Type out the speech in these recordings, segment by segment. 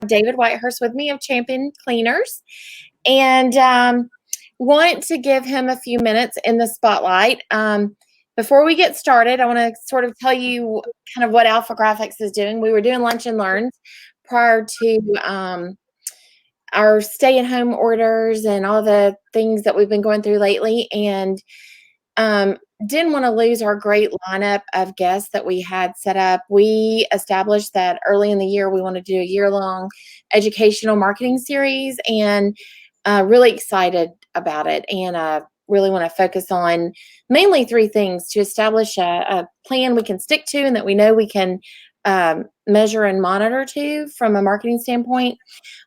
David Whitehurst with me of Champion Cleaners, and want to give him a few minutes in the spotlight. Before we get started, I want to sort of tell you kind of what AlphaGraphics is doing. We were doing lunch and learns prior to our stay-at-home orders and all the things that we've been going through lately, and didn't want to lose our great lineup of guests that we had set up. We established that early in the year we wanted to do a year-long educational marketing series, and really excited about it, and really want to focus on mainly three things: to establish a plan we can stick to and that we know we can measure and monitor to from a marketing standpoint.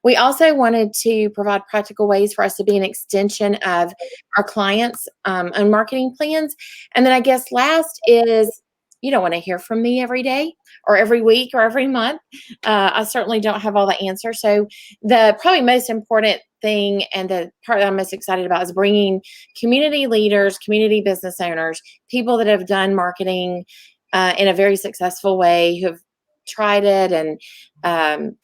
We also wanted to provide practical ways for us to be an extension of our clients' own marketing plans. And then I guess last is, you don't want to hear from me every day or every week or every month. I certainly don't have all the answers. So the probably most important thing and the part that I'm most excited about is bringing community leaders, community business owners, people that have done marketing in a very successful way, who have tried it and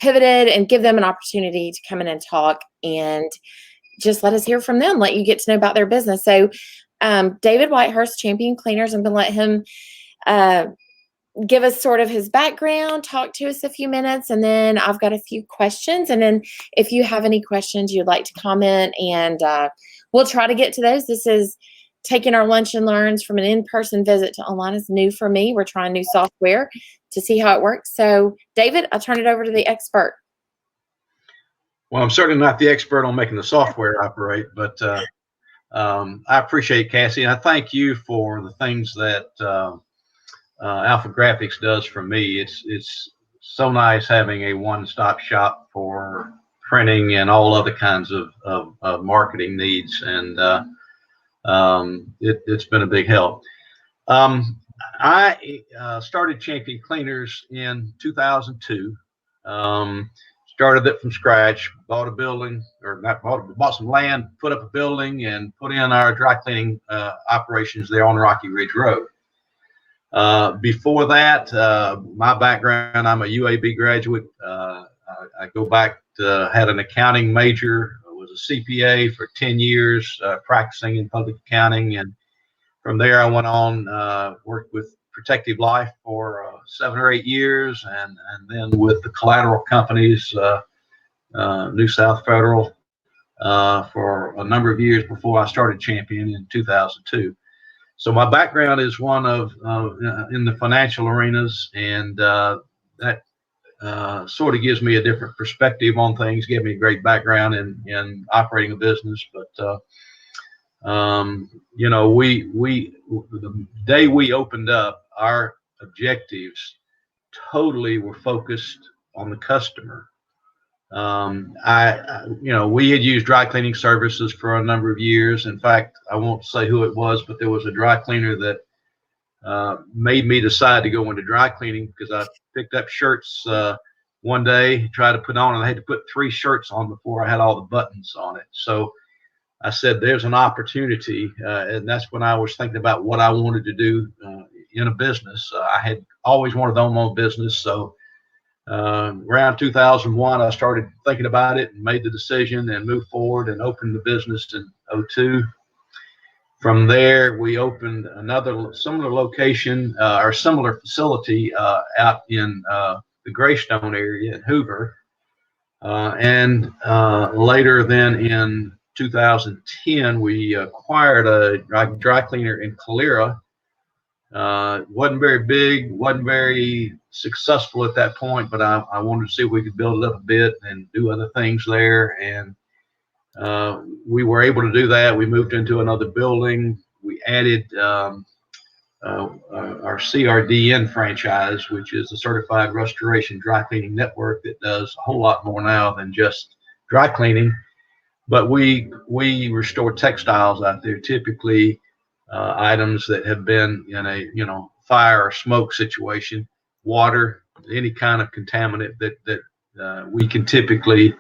pivoted, and give them an opportunity to come in and talk and just let us hear from them, let you get to know about their business. So David Whitehurst, Champion Cleaners, I'm going to let him give us sort of his background, talk to us a few minutes, and then I've got a few questions. And then if you have any questions you'd like to comment, and we'll try to get to those. This is taking our lunch and learns from an in-person visit to online is new for me. We're trying new software to see how it works. So David, I'll turn it over to the expert. Well, I'm certainly not the expert on making the software operate, but I appreciate Cassie. And I thank you for the things that AlphaGraphics does for me. It's so nice having a one-stop shop for printing and all other kinds of marketing needs, and it's been a big help. I started Champion Cleaners in 2002. Started it from scratch, bought a building, or not bought some land, put up a building, and put in our dry cleaning operations there on Rocky Ridge Road. Before that, my background, I'm a UAB graduate. I go back to, had an accounting major, was a CPA for 10 years, practicing in public accounting. And from there, I went on, worked with Protective Life for 7 or 8 years, and then with the collateral companies, New South Federal, for a number of years before I started Champion in 2002. So my background is one of in the financial arenas, and that sort of gives me a different perspective on things, gave me a great background in operating a business. But you know, the day we opened up, our objectives totally were focused on the customer. You know, we had used dry cleaning services for a number of years. In fact, I won't say who it was, but there was a dry cleaner that made me decide to go into dry cleaning, because I picked up shirts one day, tried to put on, and I had to put 3 shirts on before I had all the buttons on it. So I said, there's an opportunity, and that's when I was thinking about what I wanted to do in a business. I had always wanted to own my own business, so around 2001, I started thinking about it and made the decision and moved forward and opened the business in 2002. From there, we opened another similar location, or similar facility out in the Greystone area in Hoover. And later then in 2010, we acquired a dry cleaner in Calera. Wasn't very big, wasn't very successful at that point, but I wanted to see if we could build it up a bit and do other things there. And we were able to do that. We moved into another building. We added our CRDN franchise, which is a certified restoration dry cleaning network that does a whole lot more now than just dry cleaning. But we restore textiles out there, typically items that have been in a fire or smoke situation, water, any kind of contaminant that we can typically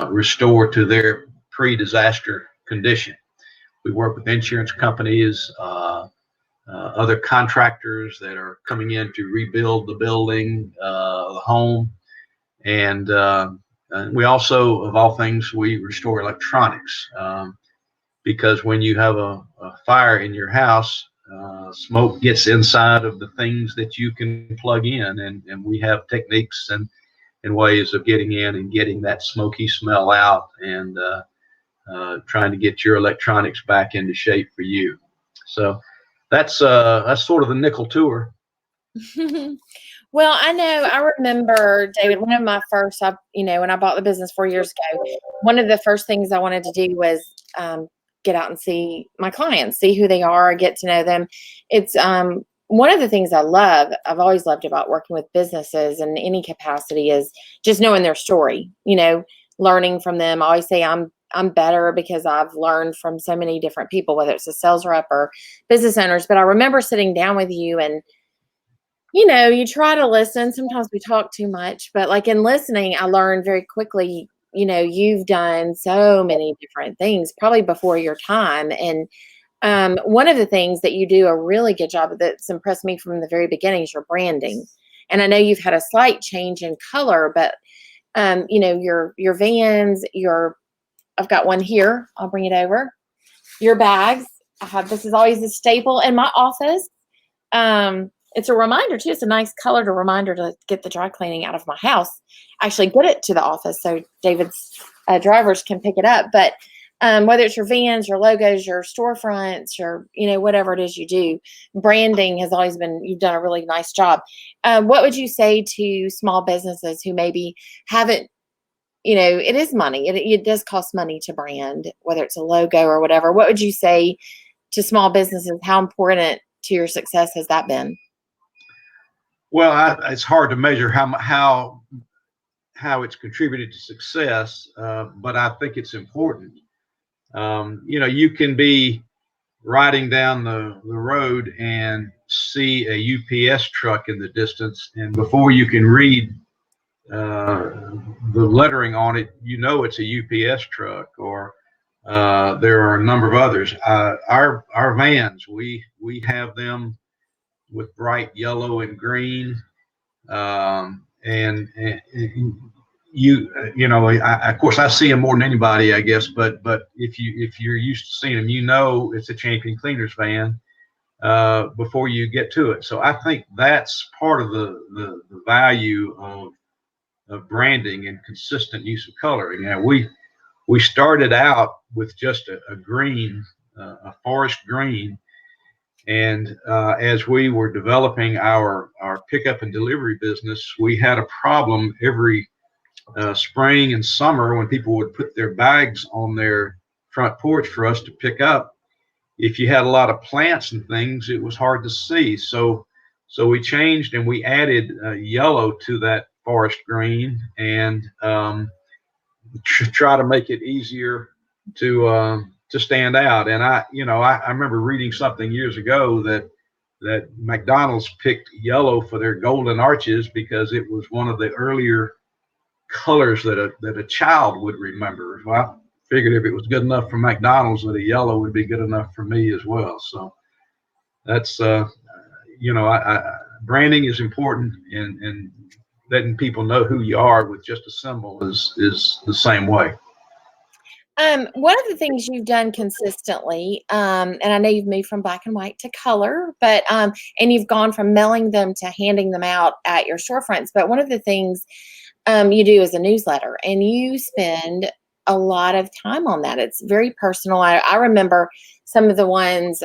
restore to their pre-disaster condition. We work with insurance companies, other contractors that are coming in to rebuild the building, the home, And we also, of all things, we restore electronics, because when you have a fire in your house, smoke gets inside of the things that you can plug in, and we have techniques and ways of getting in and getting that smoky smell out, and trying to get your electronics back into shape for you. So that's sort of the nickel tour. Well, I remember, David, one of my first, when I bought the business 4 years ago, one of the first things I wanted to do was get out and see my clients, see who they are, get to know them. It's one of the things I've always loved about working with businesses in any capacity is just knowing their story, learning from them. I always say I'm better because I've learned from so many different people, whether it's a sales rep or business owners. But I remember sitting down with you and you try to listen. Sometimes we talk too much, but like in listening, I learned very quickly, you've done so many different things probably before your time. And one of the things that you do a really good job of that's impressed me from the very beginning is your branding. And I know you've had a slight change in color, but your vans, I've got one here. I'll bring it over. Your bags. This is always a staple in my office. It's a reminder too. It's a nice colored reminder to get the dry cleaning out of my house. Actually get it to the office so David's drivers can pick it up. But whether it's your vans, your logos, your storefronts, your whatever it is you do, branding has always been. You've done a really nice job. What would you say to small businesses who maybe haven't? It is money. It does cost money to brand, whether it's a logo or whatever. What would you say to small businesses? How important to your success has that been? Well, it's hard to measure how it's contributed to success, but I think it's important. You can be riding down the road and see a UPS truck in the distance, and before you can read the lettering on it, it's a UPS truck, or there are a number of others. Our vans, we have them with bright yellow and green, and of course I see them more than anybody, I guess. But if you're used to seeing them, it's a Champion Cleaners van before you get to it. So I think that's part of the value of branding and consistent use of coloring. We started out with just a green, a forest green. And as we were developing our pickup and delivery business, we had a problem every spring and summer when people would put their bags on their front porch for us to pick up. If you had a lot of plants and things, it was hard to see. So we changed and we added yellow to that forest green, and try to make it easier to stand out. And I remember reading something years ago that McDonald's picked yellow for their golden arches because it was one of the earlier colors that a child would remember. Well, I figured if it was good enough for McDonald's, that a yellow would be good enough for me as well. So that's branding is important, and letting people know who you are with just a symbol is the same way. One of the things you've done consistently, and I know you've moved from black and white to color, but and you've gone from mailing them to handing them out at your storefronts. But one of the things you do is a newsletter, and you spend a lot of time on that. It's very personal. I remember some of the ones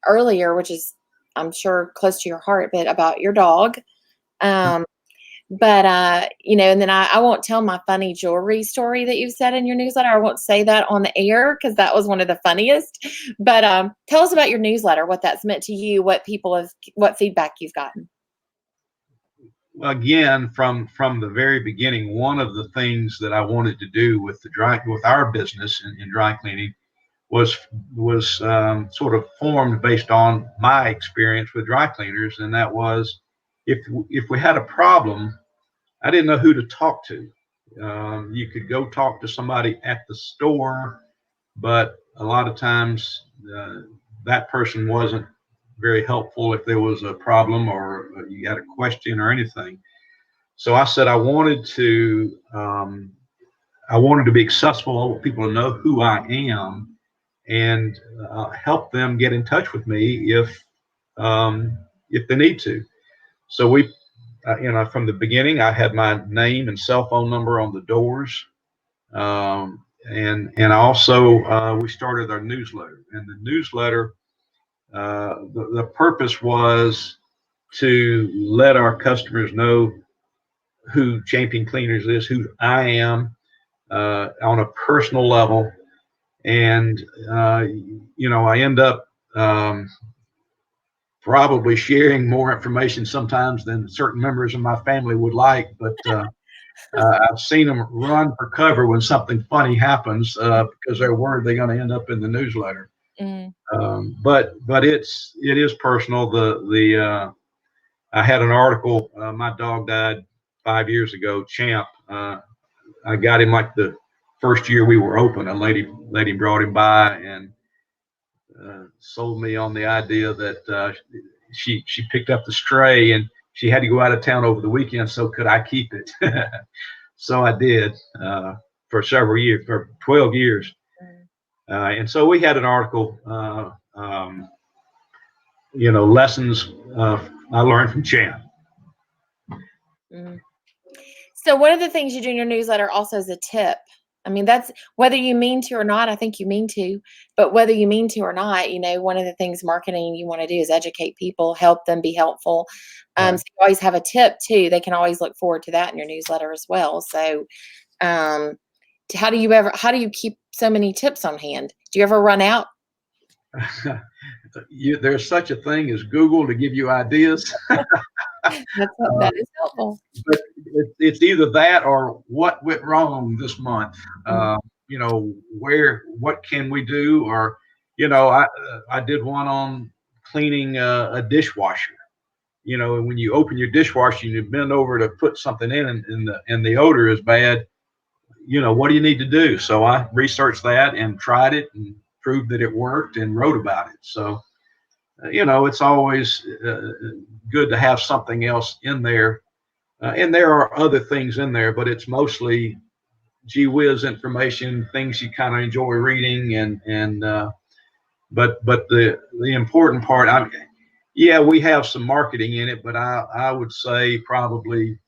earlier, which is I'm sure close to your heart, but about your dog. But and then I won't tell my funny jewelry story that you've said in your newsletter. I won't say that on the air because that was one of the funniest. But tell us about your newsletter, what that's meant to you, what feedback you've gotten. Again, from the very beginning, one of the things that I wanted to do with our business in dry cleaning was sort of formed based on my experience with dry cleaners, and that was if we had a problem, I didn't know who to talk to. You could go talk to somebody at the store, but a lot of times that person wasn't very helpful if there was a problem or you had a question or anything. So I said I wanted to be accessible. I want people to know who I am and help them get in touch with me if they need to. So we, from the beginning, I had my name and cell phone number on the doors. And also we started our newsletter, and the newsletter, the purpose was to let our customers know who Champion Cleaners is, who I am, on a personal level. And I end up probably sharing more information sometimes than certain members of my family would like, but I've seen them run for cover when something funny happens because they're worried they're going to end up in the newsletter. Mm. But it is personal. I had an article. My dog died 5 years ago, Champ. I got him like the first year we were open. A lady brought him by and sold me on the idea that she picked up the stray and she had to go out of town over the weekend. So could I keep it? So I did for several years, for 12 years. And so we had an article, lessons I learned from Champ. Mm. So one of the things you do in your newsletter also is a tip. I mean, that's whether you mean to or not. I think you mean to, but whether you mean to or not, one of the things marketing you want to do is educate people, help them, be helpful. Right. So you always have a tip too. They can always look forward to that in your newsletter as well. So, how do you keep so many tips on hand? Do you ever run out? There's such a thing as Google to give you ideas. That is helpful. But it's either that or what went wrong this month. What can we do? Or, I did one on cleaning a dishwasher. When you open your dishwasher and you bend over to put something in and the odor is bad, what do you need to do? So I researched that and tried it and proved that it worked and wrote about it. So, it's always good to have something else in there. And there are other things in there, but it's mostly gee whiz information, things you kind of enjoy reading, but the important part, we have some marketing in it, but I would say probably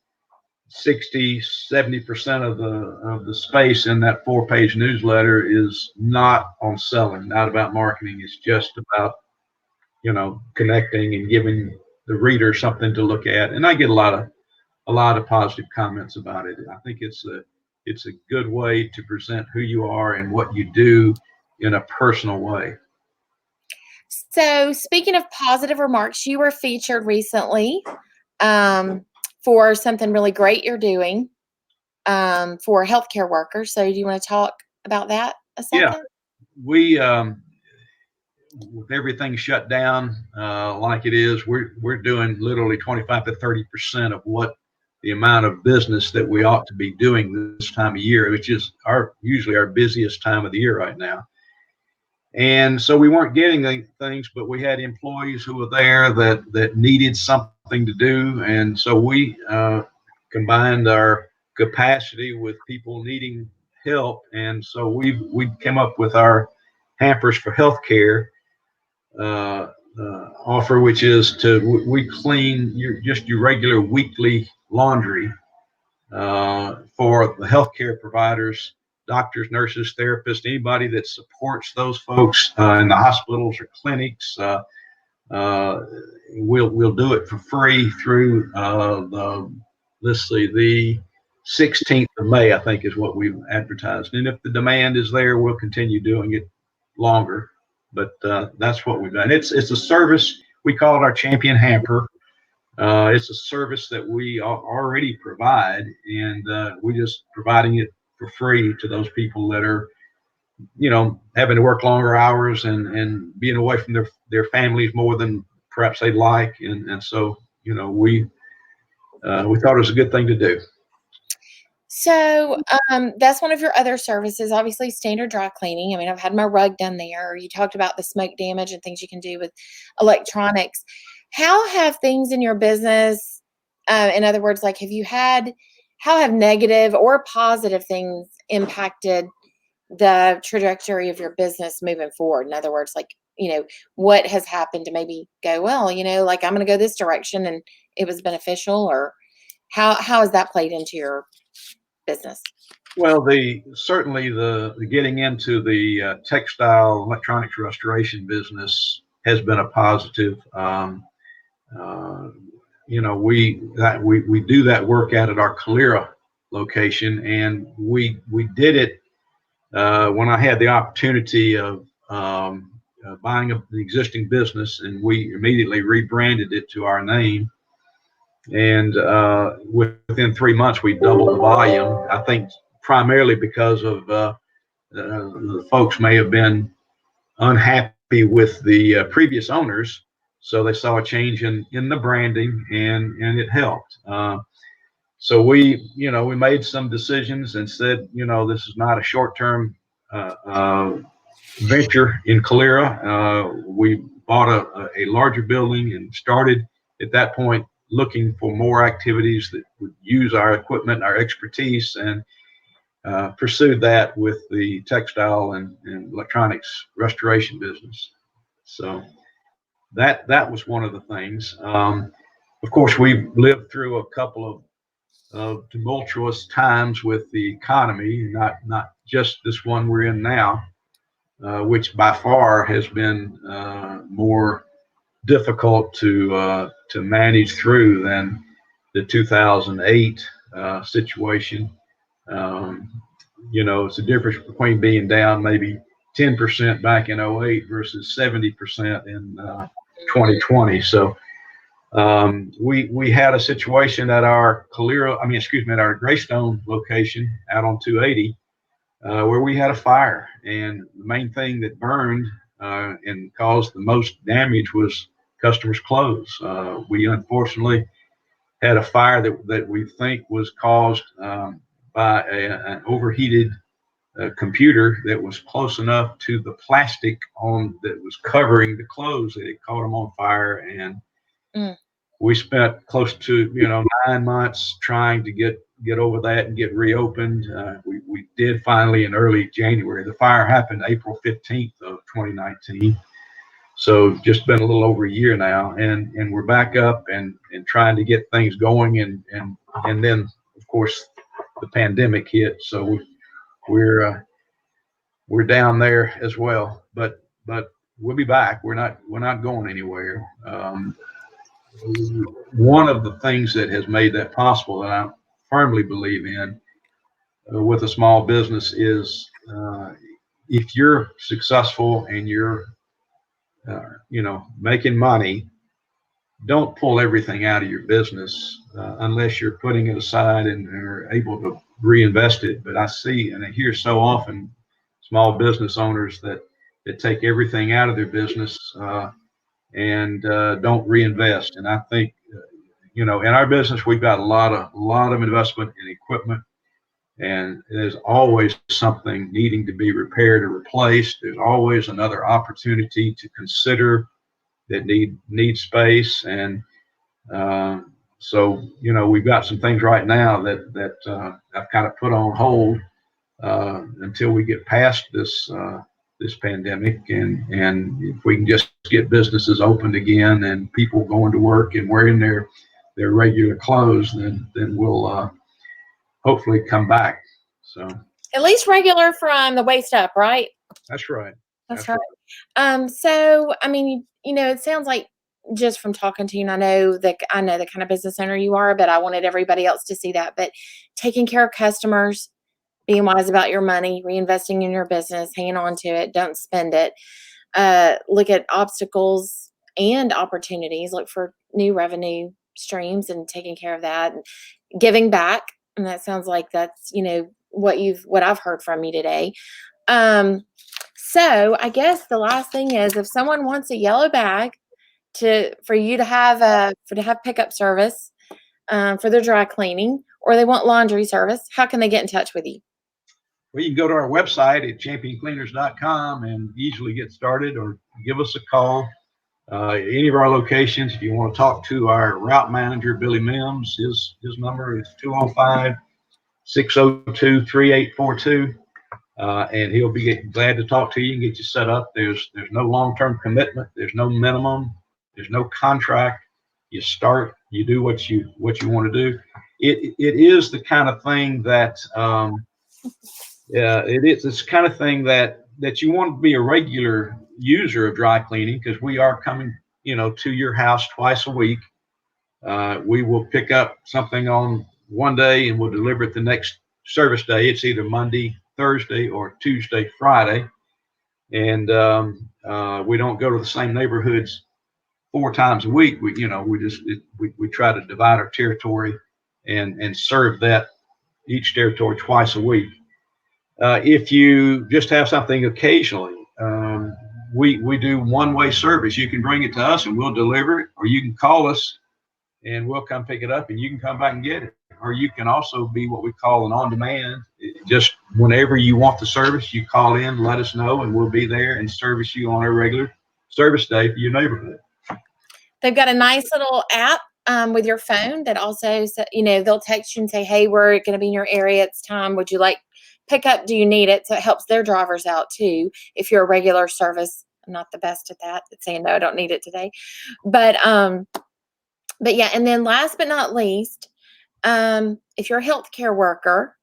60-70% of the space in that 4-page newsletter is not on selling, not about marketing. It's just about connecting and giving the reader something to look at. And I get a lot of positive comments about it. I think it's a good way to present who you are and what you do in a personal way. So speaking of positive remarks, you were featured recently for something really great you're doing for healthcare workers. So do you want to talk about that a second? Yeah, we with everything shut down like it is, we're doing literally 25 to 30% of what the amount of business that we ought to be doing this time of year, which is usually our busiest time of the year right now. And so we weren't getting things, but we had employees who were there that needed something to do. And so we combined our capacity with people needing help. And so we came up with our Hampers for Healthcare offer, which is we clean your regular weekly laundry for the healthcare providers, doctors, nurses, therapists, anybody that supports those folks in the hospitals or clinics. We'll do it for free through the 16th of May, I think is what we've advertised. And if the demand is there, we'll continue doing it longer. But that's what we've done. It's a service. We call it our Champion Hamper. It's a service that we already provide, and we're just providing it for free to those people that are, having to work longer hours and being away from their families more than perhaps they'd like. And so, we thought it was a good thing to do. So that's one of your other services, obviously standard dry cleaning. I mean, I've had my rug done there. You talked about the smoke damage and things you can do with electronics. How have things in your business In other words, like, how have negative or positive things impacted the trajectory of your business moving forward? In other words, like, what has happened to maybe go, well, like, I'm going to go this direction and it was beneficial, or how has that played into your business? Well, certainly the getting into the textile electronics restoration business has been a positive. We do that work out at our Calera location, and we did it when I had the opportunity of buying an existing business, and we immediately rebranded it to our name. And within 3 months, we doubled the volume. I think primarily because of the folks may have been unhappy with the previous owners, so they saw a change in the branding, and it helped. So we made some decisions and said, this is not a short-term venture in Calera. We bought a larger building and started at that point looking for more activities that would use our equipment, our expertise, and pursued that with the textile and electronics restoration business. So that was one of the things. Of course, we've lived through a couple of tumultuous times with the economy, not just this one we're in now, which by far has been more difficult to manage through than the 2008 situation. It's a difference between being down maybe 10% back in 08 versus 70% in 2020. So we had a situation at our at our Greystone location out on 280, where we had a fire, and the main thing that burned and caused the most damage was customers' clothes. We unfortunately had a fire that we think was caused by an overheated computer that was close enough to the plastic that was covering the clothes that it caught them on fire. And we spent close to 9 months trying to get over that and get reopened. We did finally in early January. The fire happened April 15th of 2019. So just been a little over a year now, and we're back up and trying to get things going, and then of course the pandemic hit, so we're down there as well. But we'll be back. We're not going anywhere. One of the things that has made that possible, that I firmly believe in with a small business, is if you're successful and you're making money, don't pull everything out of your business unless you're putting it aside and are able to reinvest it. But I see and I hear so often small business owners that take everything out of their business and don't reinvest. And I think, in our business, we've got a lot of investment in equipment, and there's always something needing to be repaired or replaced. There's always another opportunity to consider that need space. And so we've got some things right now that I've kind of put on hold until we get past this pandemic, and if we can just get businesses opened again and people going to work and wearing their regular clothes, then we'll hopefully come back. So at least regular from the waist up, right? That's right. That's right. So I mean, it sounds like, just from talking to you, and I know the kind of business owner you are, but I wanted everybody else to see that. But taking care of customers, being wise about your money, reinvesting in your business, hanging on to it, don't spend it. Look at obstacles and opportunities, look for new revenue streams and taking care of that, and giving back. And that sounds like that's, what I've heard from you today. So I guess the last thing is, if someone wants a yellow bag for you to have pickup service for their dry cleaning, or they want laundry service, how can they get in touch with you? Well, you can go to our website at championcleaners.com and easily get started, or give us a call. Any of our locations, if you want to talk to our route manager, Billy Mims, his number is 215-602-3842. And he'll be glad to talk to you and get you set up. There's no long-term commitment. There's no minimum. There's no contract. You start, you do what you want to do. It is the kind of thing that it's the kind of thing that you want to be a regular user of dry cleaning, because we are coming, to your house twice a week. We will pick up something on one day and we'll deliver it the next service day. It's either Monday, Thursday, or Tuesday, Friday. And we don't go to the same neighborhoods 4 times a week. We try to divide our territory and serve that each territory twice a week. If you just have something occasionally, we do one-way service. You can bring it to us and we'll deliver it, or you can call us and we'll come pick it up and you can come back and get it. Or you can also be what we call an on-demand. Just whenever you want the service, you call in, let us know, and we'll be there and service you on a regular service day for your neighborhood. They've got a nice little app with your phone that also, they'll text you and say, hey, we're going to be in your area. It's time. Would you like pickup? Do you need it? So it helps their drivers out too. If you're a regular service, I'm not the best at that, at saying, no, I don't need it today. But yeah. And then last but not least, if you're a healthcare worker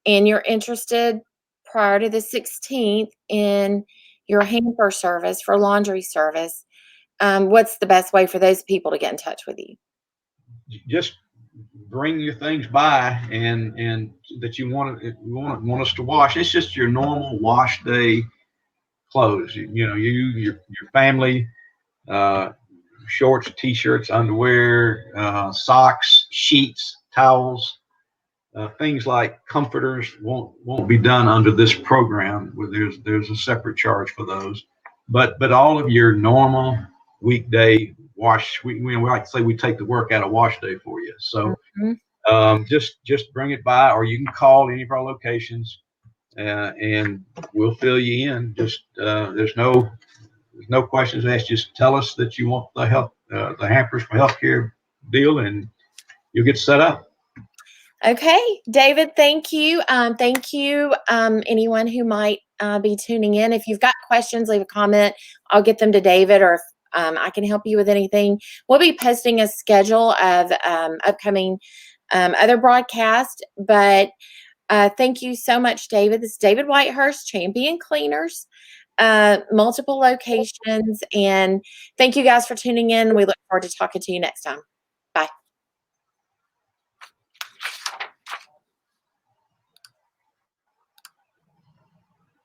and you're interested prior to the 16th in your hamper service for laundry service, what's the best way for those people to get in touch with you? Just bring your things by and that you want us to wash. It's just your normal wash day clothes. Your family, shorts, t-shirts, underwear, socks, sheets, towels, things like comforters won't be done under this program, where there's a separate charge for those. But all of your normal weekday wash, we like to say we take the work out of wash day for you. So just bring it by, or you can call any of our locations and we'll fill you in. Just there's no questions asked. Just tell us that you want the hampers for healthcare deal, and you'll get set up. Okay, David, thank you. Thank you, anyone who might be tuning in. If you've got questions, leave a comment. I'll get them to David, or if I can help you with anything. We'll be posting a schedule of upcoming other broadcasts, but thank you so much, David. This is David Whitehurst, Champion Cleaners, multiple locations, and thank you guys for tuning in. We look forward to talking to you next time. Bye.